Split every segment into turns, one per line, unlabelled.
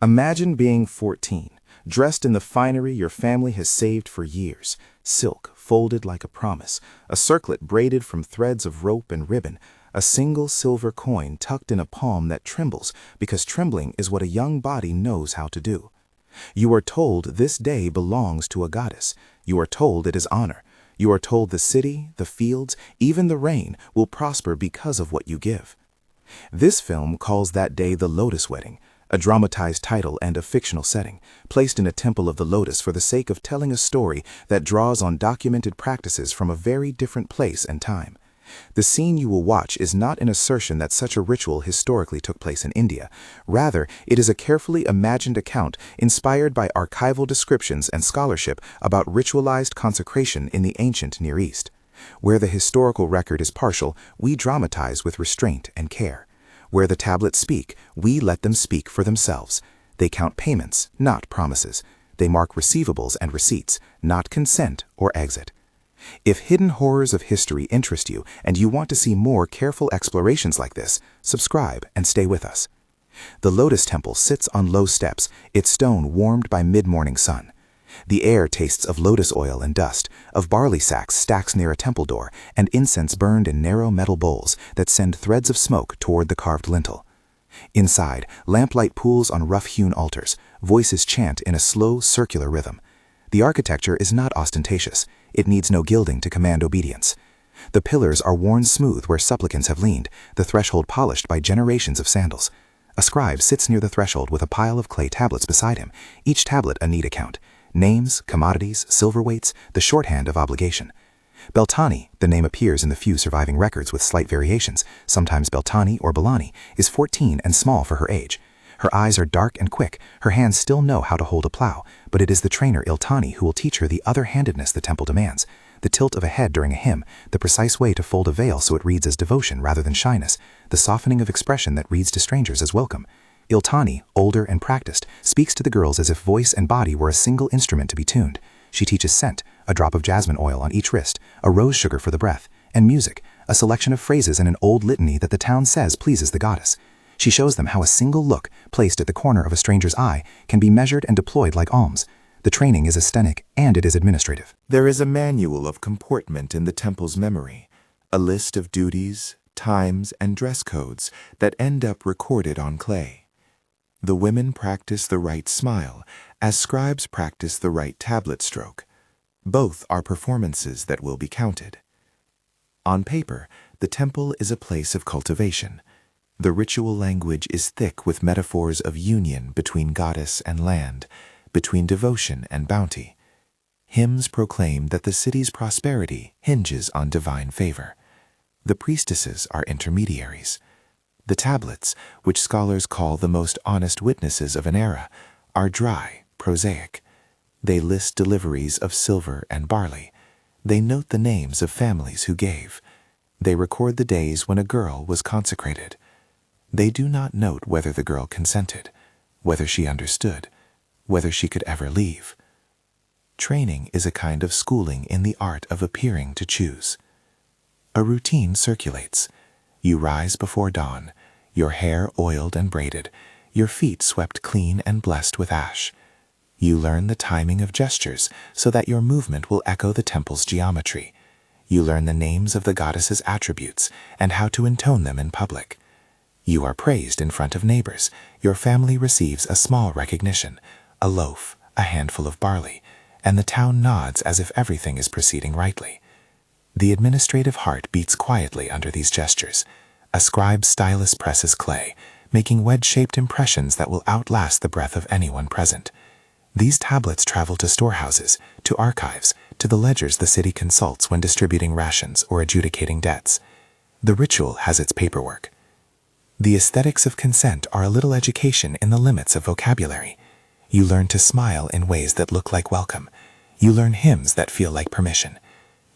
Imagine being 14, dressed in the finery your family has saved for years, silk folded like a promise, a circlet braided from threads of rope and ribbon, a single silver coin tucked in a palm that trembles because trembling is what a young body knows how to do. You are told this day belongs to a goddess. You are told it is honor. You are told the city, the fields, even the rain will prosper because of what you give. This film calls that day the Lotus Wedding, a dramatized title and a fictional setting, placed in a temple of the lotus for the sake of telling a story that draws on documented practices from a very different place and time. The scene you will watch is not an assertion that such a ritual historically took place in India. Rather, it is a carefully imagined account inspired by archival descriptions and scholarship about ritualized consecration in the ancient Near East. Where the historical record is partial, we dramatize with restraint and care. Where the tablets speak, we let them speak for themselves. They count payments, not promises. They mark receivables and receipts, not consent or exit. If hidden horrors of history interest you and you want to see more careful explorations like this, subscribe and stay with us. The Lotus Temple sits on low steps, its stone warmed by mid-morning sun. The air tastes of lotus oil and dust, of barley sacks stacked near a temple door, and incense burned in narrow metal bowls that send threads of smoke toward the carved lintel. Inside, lamplight pools on rough-hewn altars, voices chant in a slow, circular rhythm. The architecture is not ostentatious. It needs no gilding to command obedience. The pillars are worn smooth where supplicants have leaned, the threshold polished by generations of sandals. A scribe sits near the threshold with a pile of clay tablets beside him, each tablet a neat account. Names, commodities, silver weights, the shorthand of obligation. Beltani, the name appears in the few surviving records with slight variations, sometimes Beltani or Belani, is 14 and small for her age. Her eyes are dark and quick, her hands still know how to hold a plow, but it is the trainer Iltani who will teach her the other-handedness the temple demands. The tilt of a head during a hymn, the precise way to fold a veil so it reads as devotion rather than shyness, the softening of expression that reads to strangers as welcome. Iltani, older and practiced, speaks to the girls as if voice and body were a single instrument to be tuned. She teaches scent, a drop of jasmine oil on each wrist, a rose sugar for the breath, and music, a selection of phrases in an old litany that the town says pleases the goddess. She shows them how a single look, placed at the corner of a stranger's eye, can be measured and deployed like alms. The training is aesthetic and it is administrative.
There is a manual of comportment in the temple's memory, a list of duties, times, and dress codes that end up recorded on clay. The women practice the right smile, as scribes practice the right tablet stroke. Both are performances that will be counted. On paper, the temple is a place of cultivation. The ritual language is thick with metaphors of union between goddess and land, between devotion and bounty. Hymns proclaim that the city's prosperity hinges on divine favor. The priestesses are intermediaries. The tablets, which scholars call the most honest witnesses of an era, are dry, prosaic. They list deliveries of silver and barley. They note the names of families who gave. They record the days when a girl was consecrated. They do not note whether the girl consented, whether she understood, whether she could ever leave. Training is a kind of schooling in the art of appearing to choose. A routine circulates. You rise before dawn, your hair oiled and braided, your feet swept clean and blessed with ash. You learn the timing of gestures so that your movement will echo the temple's geometry. You learn the names of the goddess's attributes and how to intone them in public. You are praised in front of neighbors. Your family receives a small recognition, a loaf, a handful of barley, and the town nods as if everything is proceeding rightly. The administrative heart beats quietly under these gestures. A scribe's stylus presses clay, making wedge-shaped impressions that will outlast the breath of anyone present. These tablets travel to storehouses, to archives, to the ledgers the city consults when distributing rations or adjudicating debts. The ritual has its paperwork. The aesthetics of consent are a little education in the limits of vocabulary. You learn to smile in ways that look like welcome. You learn hymns that feel like permission.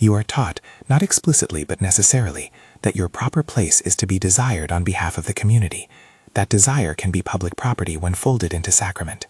You are taught, not explicitly but necessarily, that your proper place is to be desired on behalf of the community. That desire can be public property when folded into sacrament.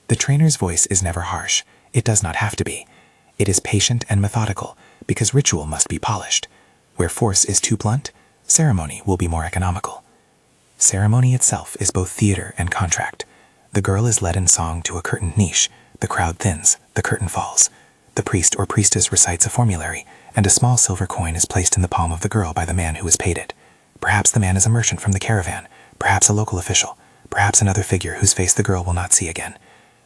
The trainer's voice is never harsh. It does not have to be. It is patient and methodical, because ritual must be polished. Where force is too blunt, ceremony will be more economical. Ceremony itself is both theater and contract.
The girl is led in song to a curtained niche. The crowd thins. The curtain falls. The priest or priestess recites a formulary, and a small silver coin is placed in the palm of the girl by the man who has paid it. Perhaps the man is a merchant from the caravan, perhaps a local official, perhaps another figure whose face the girl will not see again.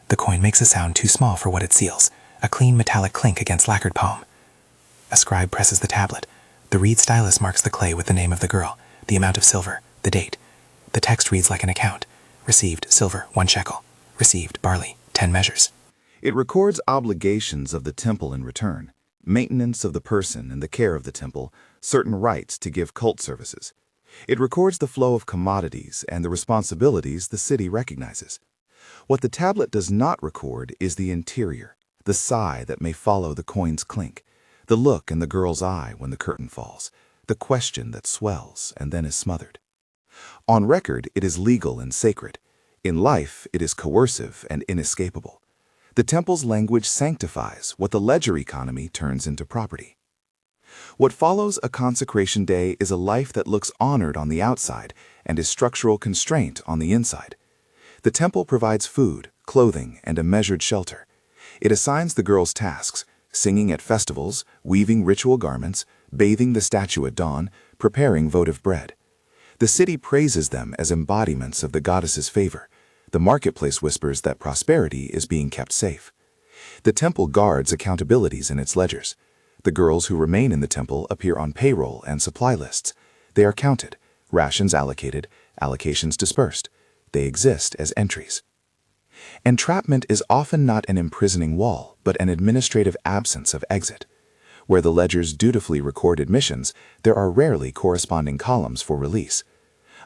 The coin makes a sound too small for what it seals, a clean metallic clink against lacquered palm. A scribe presses the tablet. The reed stylus marks the clay with the name of the girl, the amount of silver, the date. The text reads like an account. Received, silver, 1 shekel. Received, barley, 10 measures.
It records obligations of the temple in return, maintenance of the person and the care of the temple, certain rights to give cult services. It records the flow of commodities and the responsibilities the city recognizes. What the tablet does not record is the interior, the sigh that may follow the coin's clink, the look in the girl's eye when the curtain falls, the question that swells and then is smothered. On record, it is legal and sacred. In life, it is coercive and inescapable. The temple's language sanctifies what the ledger economy turns into property. What follows a consecration day is a life that looks honored on the outside and is structural constraint on the inside. The temple provides food, clothing, and a measured shelter. It assigns the girls tasks, singing at festivals, weaving ritual garments, bathing the statue at dawn, preparing votive bread. The city praises them as embodiments of the goddess's favor. The marketplace whispers that prosperity is being kept safe. The temple guards accountabilities in its ledgers. The girls who remain in the temple appear on payroll and supply lists. They are counted, rations allocated, allocations dispersed. They exist as entries. Entrapment is often not an imprisoning wall, but an administrative absence of exit. Where the ledgers dutifully record admissions, there are rarely corresponding columns for release.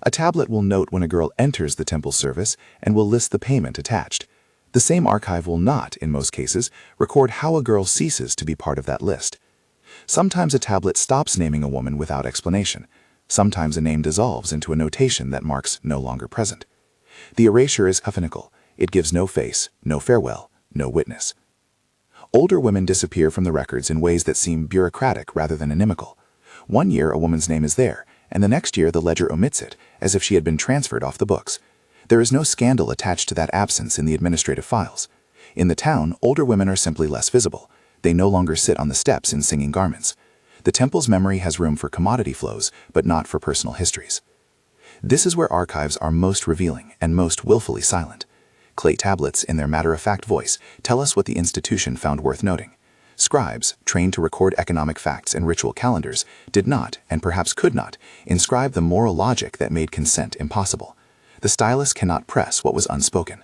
A tablet will note when a girl enters the temple service and will list the payment attached. The same archive will not, in most cases, record how a girl ceases to be part of that list. Sometimes a tablet stops naming a woman without explanation. Sometimes a name dissolves into a notation that marks no longer present. The erasure is fictional. It gives no face, no farewell, no witness. Older women disappear from the records in ways that seem bureaucratic rather than inimical. One year a woman's name is there, and the next year the ledger omits it, as if she had been transferred off the books. There is no scandal attached to that absence in the administrative files. In the town, older women are simply less visible. They no longer sit on the steps in singing garments. The temple's memory has room for commodity flows, but not for personal histories. This is where archives are most revealing and most willfully silent. Clay tablets, in their matter-of-fact voice, tell us what the institution found worth noting. Scribes, trained to record economic facts and ritual calendars, did not, and perhaps could not, inscribe the moral logic that made consent impossible. The stylus cannot press what was unspoken.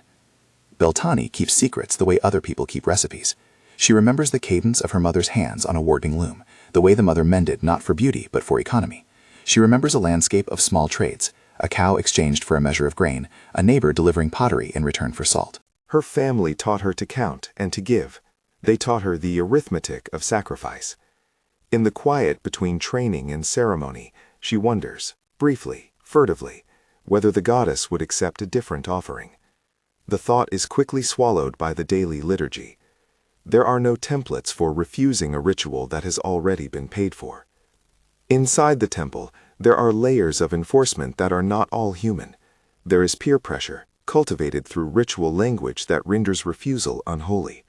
Beltani keeps secrets the way other people keep recipes. She remembers the cadence of her mother's hands on a warping loom, the way the mother mended not for beauty but for economy. She remembers a landscape of small trades, a cow exchanged for a measure of grain, a neighbor delivering pottery in return for salt.
Her family taught her to count and to give. They taught her the arithmetic of sacrifice. In the quiet between training and ceremony, she wonders, briefly, furtively, whether the goddess would accept a different offering. The thought is quickly swallowed by the daily liturgy. There are no templates for refusing a ritual that has already been paid for. Inside the temple, there are layers of enforcement that are not all human. There is peer pressure, cultivated through ritual language that renders refusal unholy.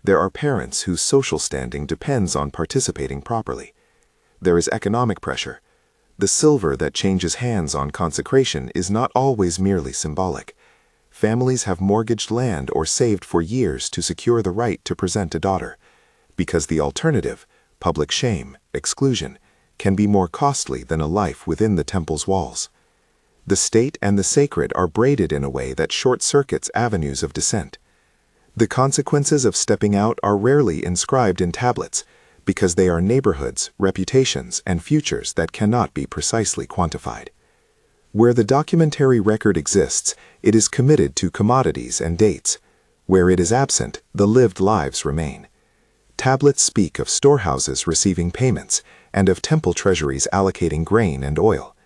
There are parents whose social standing depends on participating properly. There is economic pressure. The silver that changes hands on consecration is not always merely symbolic. Families have mortgaged land or saved for years to secure the right to present a daughter, because the alternative, public shame, exclusion, can be more costly than a life within the temple's walls. The state and the sacred are braided in a way that short-circuits avenues of dissent. The consequences of stepping out are rarely inscribed in tablets, because they are neighborhoods, reputations, and futures that cannot be precisely quantified. Where the documentary record exists, it is committed to commodities and dates. Where it is absent, the lived lives remain. Tablets speak of storehouses receiving payments and of temple treasuries allocating grain and oil.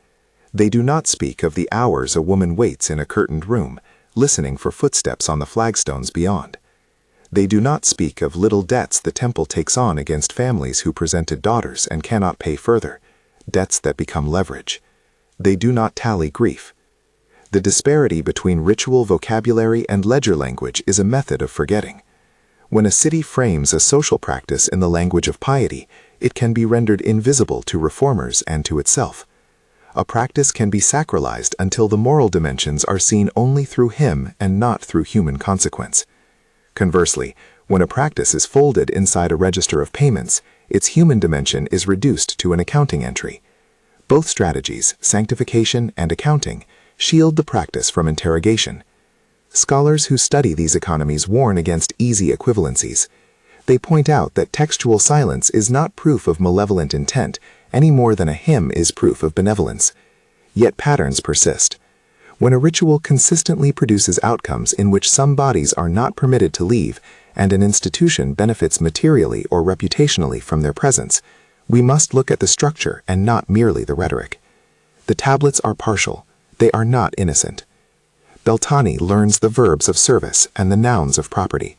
They do not speak of the hours a woman waits in a curtained room, listening for footsteps on the flagstones beyond. They do not speak of little debts the temple takes on against families who presented daughters and cannot pay further, debts that become leverage. They do not tally grief.
The disparity between ritual vocabulary and ledger language is a method of forgetting. When a city frames a social practice in the language of piety, it can be rendered invisible to reformers and to itself. A practice can be sacralized until the moral dimensions are seen only through him and not through human consequence. Conversely, when a practice is folded inside a register of payments, its human dimension is reduced to an accounting entry. Both strategies, sanctification and accounting, shield the practice from interrogation. Scholars who study these economies warn against easy equivalencies. They point out that textual silence is not proof of malevolent intent any more than a hymn is proof of benevolence. Yet patterns persist. When a ritual consistently produces outcomes in which some bodies are not permitted to leave and an institution benefits materially or reputationally from their presence, we must look at the structure and not merely the rhetoric. The tablets are partial. They are not innocent. Beltane learns the verbs of service and the nouns of property.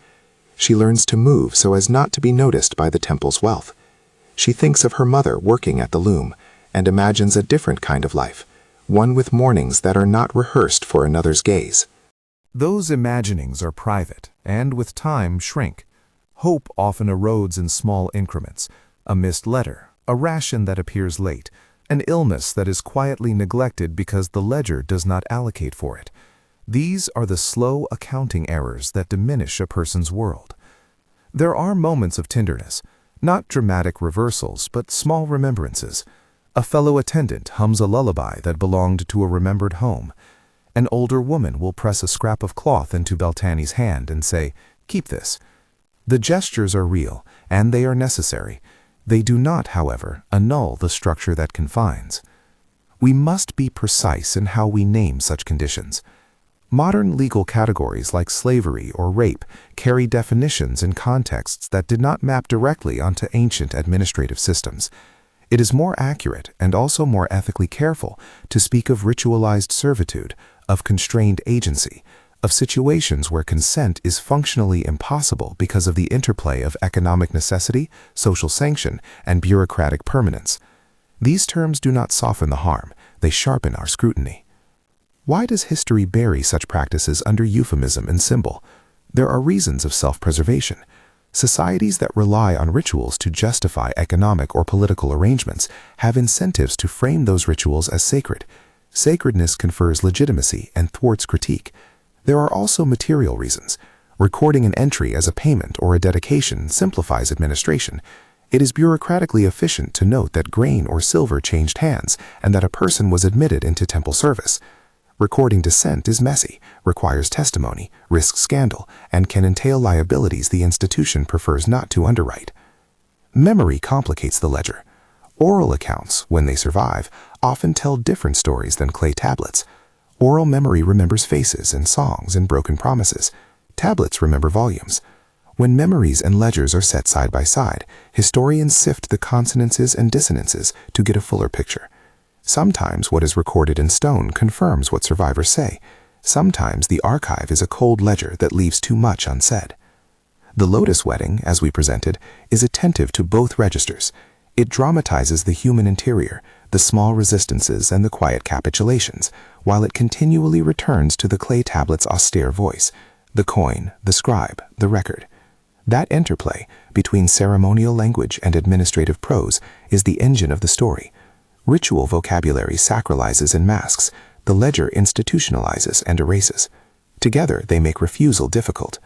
She learns to move so as not to be noticed by the temple's wealth. She thinks of her mother working at the loom and imagines a different kind of life, one with mornings that are not rehearsed for another's gaze.
Those imaginings are private and with time shrink. Hope often erodes in small increments. A missed letter, a ration that appears late, an illness that is quietly neglected because the ledger does not allocate for it. These are the slow accounting errors that diminish a person's world. There are moments of tenderness, not dramatic reversals, but small remembrances. A fellow attendant hums a lullaby that belonged to a remembered home. An older woman will press a scrap of cloth into Beltane's hand and say, "Keep this." The gestures are real, and they are necessary. They do not, however, annul the structure that confines. We must be precise in how we name such conditions. Modern legal categories like slavery or rape carry definitions in contexts that did not map directly onto ancient administrative systems. It is more accurate and also more ethically careful to speak of ritualized servitude, of constrained agency, of situations where consent is functionally impossible because of the interplay of economic necessity, social sanction, and bureaucratic permanence. These terms do not soften the harm, they sharpen our scrutiny. Why does history bury such practices under euphemism and symbol? There are reasons of self-preservation. Societies that rely on rituals to justify economic or political arrangements have incentives to frame those rituals as sacred. Sacredness confers legitimacy and thwarts critique. There are also material reasons. Recording an entry as a payment or a dedication simplifies administration. It is bureaucratically efficient to note that grain or silver changed hands and that a person was admitted into temple service. Recording descent is messy, requires testimony, risks scandal, and can entail liabilities the institution prefers not to underwrite. Memory complicates the ledger. Oral accounts, when they survive, often tell different stories than clay tablets. Oral memory remembers faces and songs and broken promises. Tablets remember volumes. When memories and ledgers are set side by side, historians sift the consonances and dissonances to get a fuller picture. Sometimes what is recorded in stone confirms what survivors say. Sometimes the archive is a cold ledger that leaves too much unsaid. The Lotus Wedding, as we presented, is attentive to both registers. It dramatizes the human interior, the small resistances and the quiet capitulations, while it continually returns to the clay tablet's austere voice, the coin, the scribe, the record. That interplay between ceremonial language and administrative prose is the engine of the story. Ritual vocabulary sacralizes and masks, the ledger institutionalizes and erases. Together, they make refusal difficult.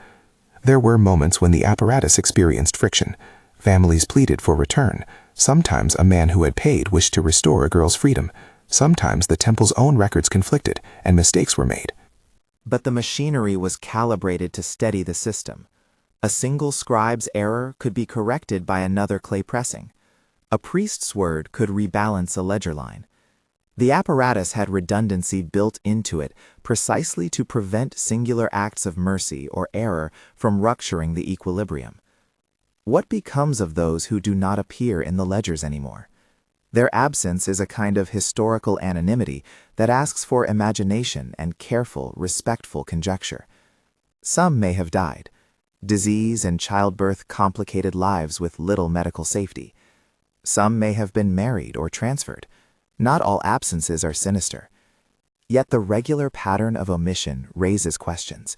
There were moments when the apparatus experienced friction. Families pleaded for return. Sometimes a man who had paid wished to restore a girl's freedom. Sometimes the temple's own records conflicted and mistakes were made.
But the machinery was calibrated to steady the system. A single scribe's error could be corrected by another clay pressing. A priest's word could rebalance a ledger line. The apparatus had redundancy built into it precisely to prevent singular acts of mercy or error from rupturing the equilibrium. What becomes of those who do not appear in the ledgers anymore? Their absence is a kind of historical anonymity that asks for imagination and careful, respectful conjecture. Some may have died. Disease and childbirth complicated lives with little medical safety. Some may have been married or transferred. Not all absences are sinister. Yet the regular pattern of omission raises questions.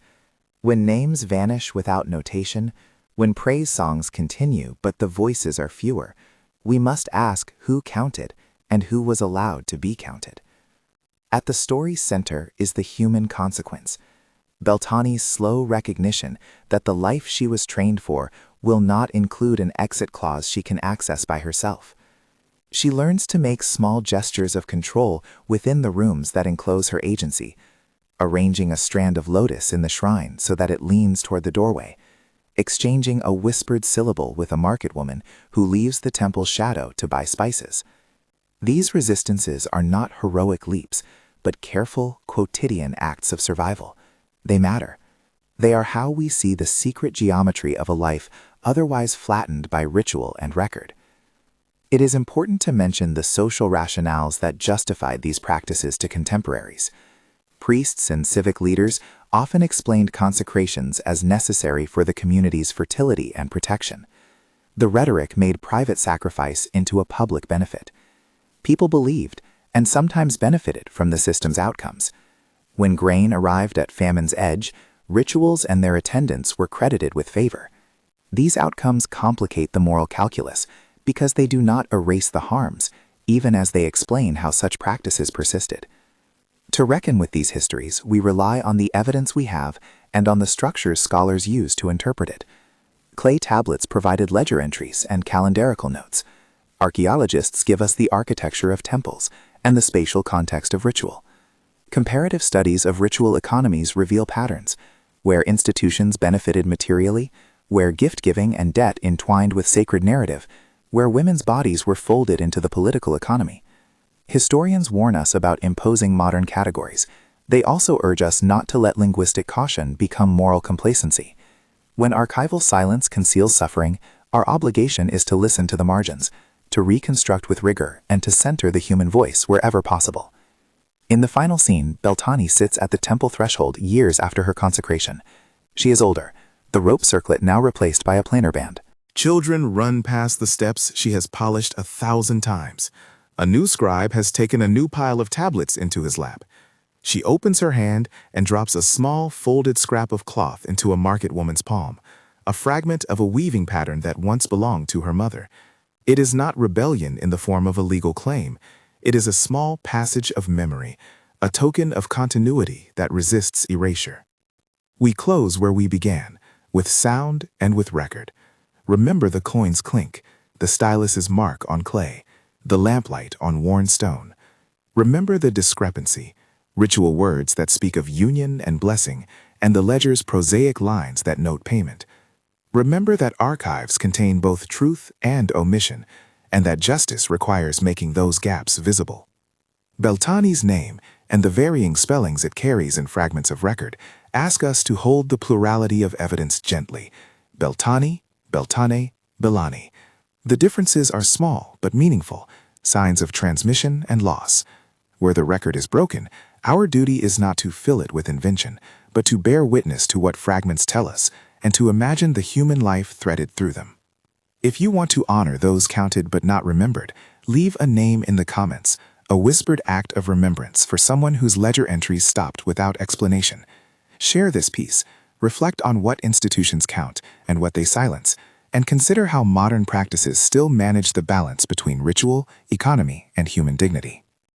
When names vanish without notation, when praise songs continue but the voices are fewer, we must ask who counted and who was allowed to be counted. At the story's center is the human consequence. Beltani's slow recognition that the life she was trained for will not include an exit clause she can access by herself. She learns to make small gestures of control within the rooms that enclose her agency, arranging a strand of lotus in the shrine so that it leans toward the doorway, exchanging a whispered syllable with a market woman who leaves the temple's shadow to buy spices. These resistances are not heroic leaps, but careful, quotidian acts of survival. They matter. They are how we see the secret geometry of a life otherwise flattened by ritual and record. It is important to mention the social rationales that justified these practices to contemporaries. Priests and civic leaders often explained consecrations as necessary for the community's fertility and protection. The rhetoric made private sacrifice into a public benefit. People believed, and sometimes benefited from the system's outcomes. When grain arrived at famine's edge, rituals and their attendants were credited with favor. These outcomes complicate the moral calculus because they do not erase the harms, even as they explain how such practices persisted. To reckon with these histories, we rely on the evidence we have and on the structures scholars use to interpret it. Clay tablets provided ledger entries and calendarical notes. Archaeologists give us the architecture of temples and the spatial context of ritual. Comparative studies of ritual economies reveal patterns, where institutions benefited materially, where gift-giving and debt entwined with sacred narrative, where women's bodies were folded into the political economy. Historians warn us about imposing modern categories. They also urge us not to let linguistic caution become moral complacency. When archival silence conceals suffering, our obligation is to listen to the margins, to reconstruct with rigor, and to center the human voice wherever possible. In the final scene, Beltani sits at the temple threshold years after her consecration. She is older, the rope circlet now replaced by a planar band.
Children run past the steps she has polished 1,000 times. A new scribe has taken a new pile of tablets into his lap. She opens her hand and drops a small, folded scrap of cloth into a market woman's palm, a fragment of a weaving pattern that once belonged to her mother. It is not rebellion in the form of a legal claim. It is a small passage of memory, a token of continuity that resists erasure. We close where we began, with sound and with record. Remember the coin's clink, the stylus's mark on clay, the lamplight on worn stone. Remember the discrepancy, ritual words that speak of union and blessing, and the ledger's prosaic lines that note payment. Remember that archives contain both truth and omission, and that justice requires making those gaps visible. Beltani's name and the varying spellings it carries in fragments of record ask us to hold the plurality of evidence gently. Beltani, Beltane, Belani. The differences are small but meaningful, signs of transmission and loss. Where the record is broken, our duty is not to fill it with invention, but to bear witness to what fragments tell us and to imagine the human life threaded through them. If you want to honor those counted but not remembered, leave a name in the comments, a whispered act of remembrance for someone whose ledger entries stopped without explanation. Share this piece, reflect on what institutions count and what they silence, and consider how modern practices still manage the balance between ritual, economy, and human dignity.